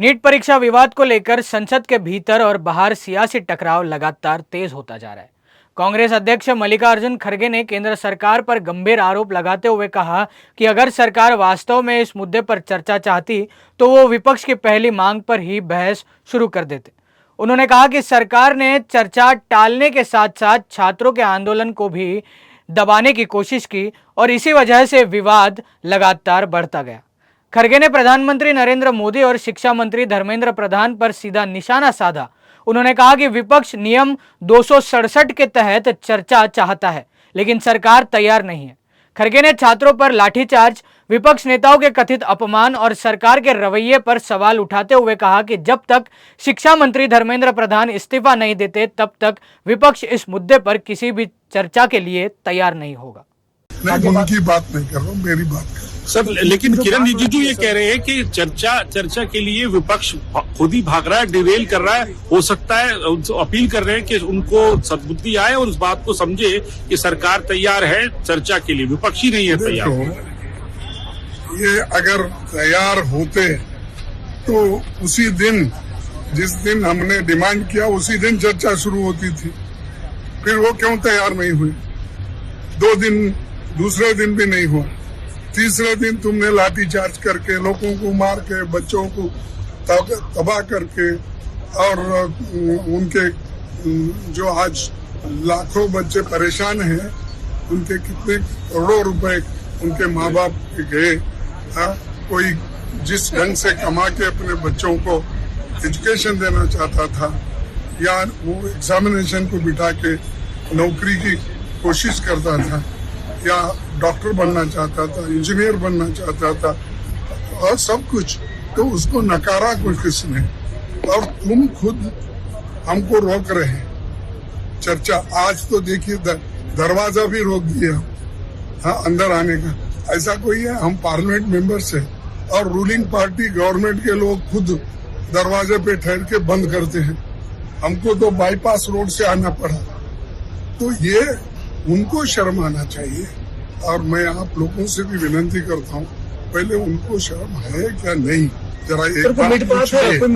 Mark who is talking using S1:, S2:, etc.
S1: NEET परीक्षा विवाद को लेकर संसद के भीतर और बाहर सियासी टकराव लगातार तेज होता जा रहा है। कांग्रेस अध्यक्ष मल्लिकार्जुन खड़गे ने केंद्र सरकार पर गंभीर आरोप लगाते हुए कहा कि अगर सरकार वास्तव में इस मुद्दे पर चर्चा चाहती तो वो विपक्ष की पहली मांग पर ही बहस शुरू कर देते। उन्होंने कहा कि सरकार ने चर्चा टालने के साथ साथ छात्रों के आंदोलन को भी दबाने की कोशिश की और इसी वजह से विवाद लगातार बढ़ता गया। खड़गे ने प्रधानमंत्री नरेंद्र मोदी और शिक्षा मंत्री धर्मेंद्र प्रधान पर सीधा निशाना साधा। उन्होंने कहा कि विपक्ष नियम 267 के तहत चर्चा चाहता है लेकिन सरकार तैयार नहीं है। खड़गे ने छात्रों पर लाठीचार्ज, विपक्ष नेताओं के कथित अपमान और सरकार के रवैये पर सवाल उठाते हुए कहा कि जब तक शिक्षा मंत्री धर्मेंद्र प्रधान इस्तीफा नहीं देते तब तक विपक्ष इस मुद्दे पर किसी भी चर्चा के लिए तैयार नहीं होगा।
S2: नहीं, उनकी बात नहीं कर रहा हूँ, मेरी बात कर रहा हूं।
S3: सर, लेकिन किरण रिजिजू ये कह रहे हैं कि चर्चा के लिए विपक्ष खुद ही भाग रहा है, डिरेल कर रहा है। हो सकता है उनसे अपील कर रहे हैं कि उनको सद्बुद्धि आए और उस बात को समझे कि सरकार तैयार है चर्चा के लिए, विपक्ष ही नहीं है तैयार।
S2: ये अगर तैयार होते तो उसी दिन, जिस दिन हमने डिमांड किया उसी दिन चर्चा शुरू होती थी। फिर वो क्यों तैयार नहीं हुए? 2 दिन, दूसरे दिन भी नहीं हुआ, तीसरे दिन तुमने लाठीचार्ज करके, लोगों को मार के, बच्चों को तबाह करके, और उनके जो आज लाखों बच्चे परेशान हैं, उनके कितने करोड़ों रुपए उनके माँ बाप के गए। कोई जिस ढंग से कमा के अपने बच्चों को एजुकेशन देना चाहता था या वो एग्जामिनेशन को बिठा के नौकरी की कोशिश करता था या डॉक्टर बनना चाहता था, इंजीनियर बनना चाहता था और सब कुछ, तो उसको नकारा कुछ किसने। और तुम खुद हमको रोक रहे हैं चर्चा। आज तो देखिए दरवाजा भी रोक दिया, हाँ, अंदर आने का। ऐसा कोई है? हम पार्लियामेंट मेंबर्स हैं और रूलिंग पार्टी गवर्नमेंट के लोग खुद दरवाजे पे ठहर के बंद करते हैं। हमको तो बाईपास रोड से आना पड़ा। तो ये उनको शर्म आना चाहिए। और मैं आप लोगों से भी विनती करता हूँ, पहले उनको शर्म है क्या नहीं, जरा एक बार